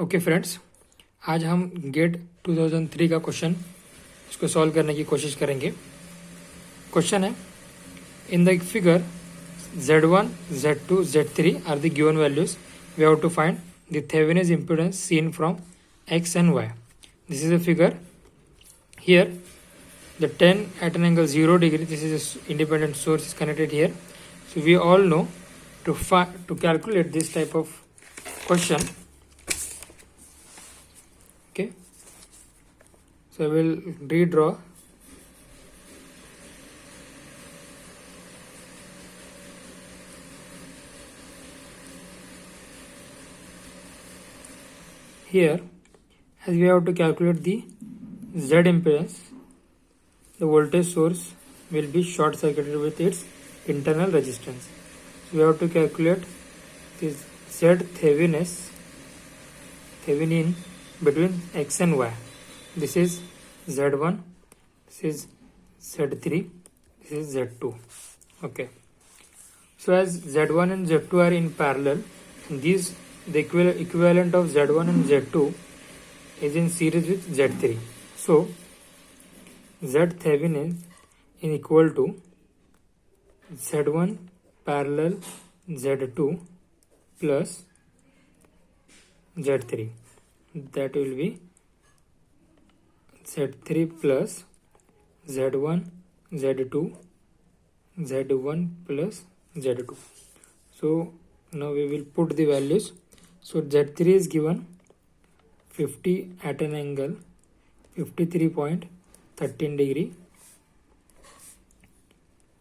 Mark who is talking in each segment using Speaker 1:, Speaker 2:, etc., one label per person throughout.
Speaker 1: Okay friends, आज हम gate 2003 का क्वेश्चन इसको सॉल्व करने की कोशिश करेंगे। क्वेश्चन है, in the figure Z1, Z2, Z3 are the given values, we have to find the Thevenin impedance seen from X and Y. This is a figure. Here the 10 at an angle 0 degree, this is a independent source is connected here. So we all know to calculate this type of question. Okay, so I will redraw here. As we have to calculate the Z impedance, the voltage source will be short circuited with its internal resistance. So we have to calculate this Z Thevenin between X and Y. This is Z1, this is Z3, this is Z2. Okay. So as Z1 and Z2 are in parallel, these the equivalent of Z1 and Z2 is in series with Z3. So Z Thevenin is equal to Z1 parallel Z2 plus Z3. That will be Z3 plus Z1 Z2 Z1 plus Z2. So now we will put the values. So Z3 is given 50 at an angle 53.13 degree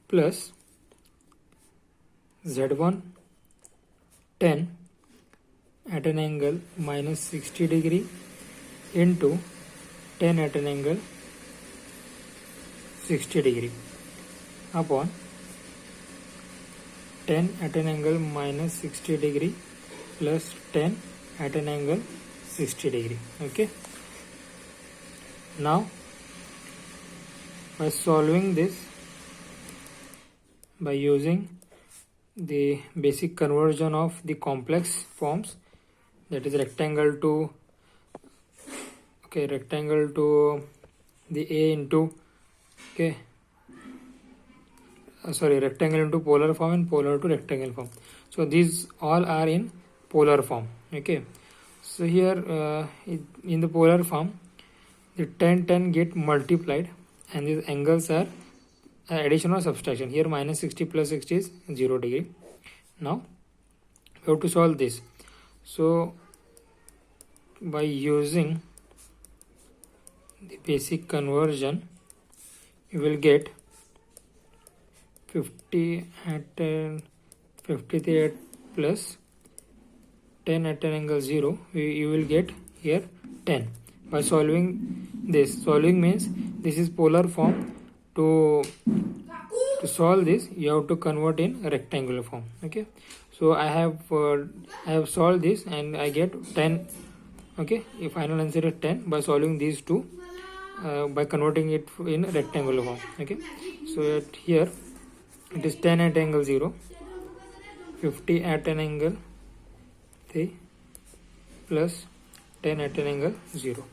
Speaker 1: plus Z1 10 at an angle minus 60 degree into 10 at an angle 60 degree upon 10 at an angle minus 60 degree plus 10 at an angle 60 degree. Okay, now by solving this by using the basic conversion of the complex forms, that is rectangle to the A into rectangle into polar form and polar to rectangle form. So these all are in polar form. Okay, so here in the polar form the 10 get multiplied and these angles are addition or subtraction. Here minus 60 plus 60 is 0 degree. Now we have to solve this. So by using the basic conversion you will get 50 at 53 at plus 10 at an angle 0, you will get here 10. By solving this, solving means this is polar form. To solve this you have to convert in rectangular form. Okay, so I have solved this and I get 10. Okay, the final answer is 10 by solving these two by converting it in rectangular form. Okay, so here it is 10 at angle 0, 50 at an angle 3 plus 10 at an angle 0.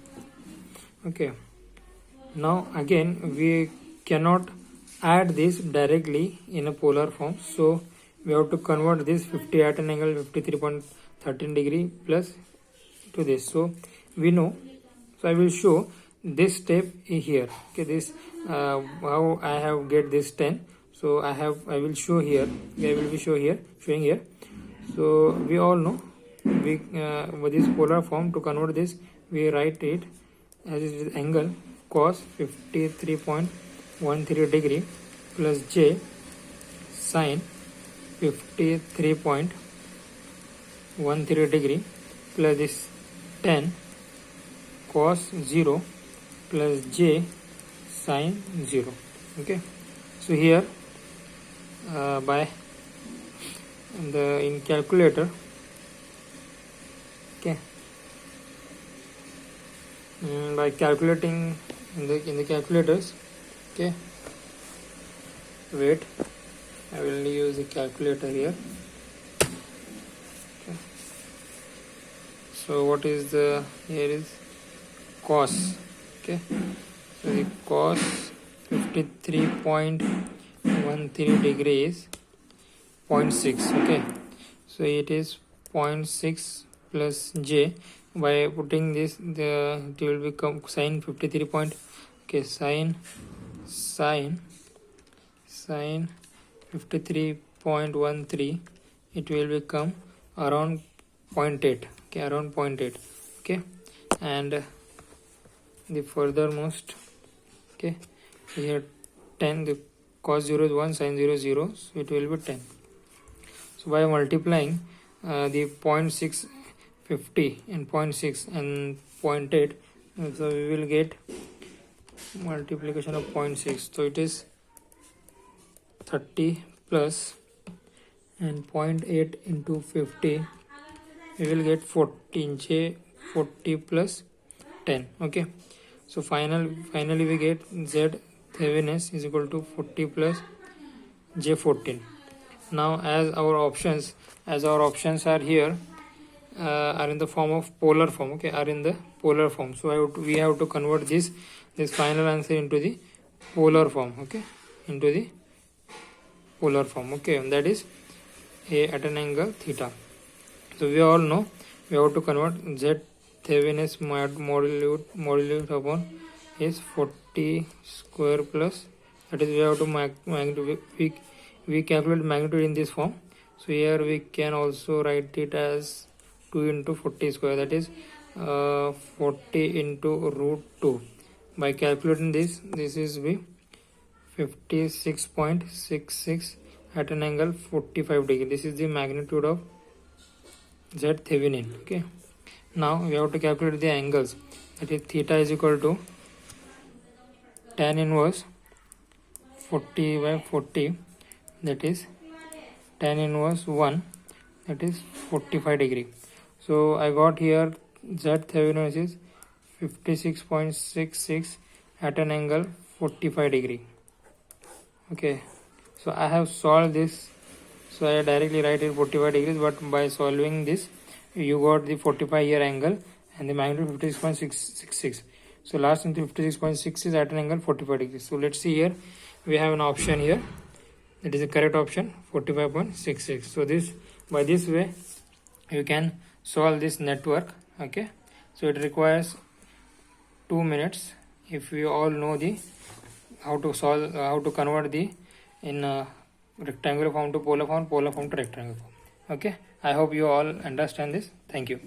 Speaker 1: Okay, now again we cannot add this directly in a polar form, so we have to convert this 50 at an angle 53.13 degree plus to this. So we know, so I will show this step here. Okay, this how I have get this 10. So I will show here. I will be showing here. So we all know we with this polar form, to convert this we write it as is angle cos 53.13 degree plus j sin 53.13 degree plus this 10 cos 0 plus j sin 0. Okay, so here by in calculator, okay, by calculating in the calculators. Okay, wait, I will use a calculator here. Okay. So what is the, here is cos. Okay, so the cos 53.13 degrees 0.6. Okay, so it is 0.6 plus j. By putting this, it will become sine 53 point. Okay, sine 53.13, it will become around 0.8. Okay, around 0.8. Okay, and the furthermost, okay, here 10, the cos 0 is 1, sin 0 is 0, so it will be 10. So by multiplying the 0.6, 50 and 0.6 and 0.8, so we will get multiplication of 0.6, so it is 30 plus, and 0.8 into 50, we will get 14, j 40 plus 10. Okay, so finally we get z Thevenin is equal to 40 plus j 14. Now as our options are here, are in the form of polar form. Okay, are in the polar form, so we have to convert this final answer into the polar form. Okay, into the polar form. Okay, and that is a at an angle theta. So we all know we have to convert z Thevenin modulus upon is 40 square plus, that is we have to magnitude, we calculate magnitude in this form. So here we can also write it as 2 into 40 square, that is 40 into root 2. By calculating this is be 56.66 at an angle 45 degree. This is the magnitude of z Thevenin. Okay, now we have to calculate the angles, that is theta is equal to tan inverse 40 by 40, that is tan inverse 1, that is 45 degree. So I got here z Thevenin is 56.66 at an angle 45 degree. Okay, so I have solved this, so I directly write it 45 degrees, but by solving this you got the 45 here angle and the magnitude 56.66. So last into 56.6 is at an angle 45 degrees. So let's see, here we have an option here, that is the correct option, 45.66. So this, by this way you can solve this network. Okay, so it requires 2 minutes if you all know the how to convert the in rectangular form to polar form to rectangular form. Okay, I hope you all understand this. Thank you.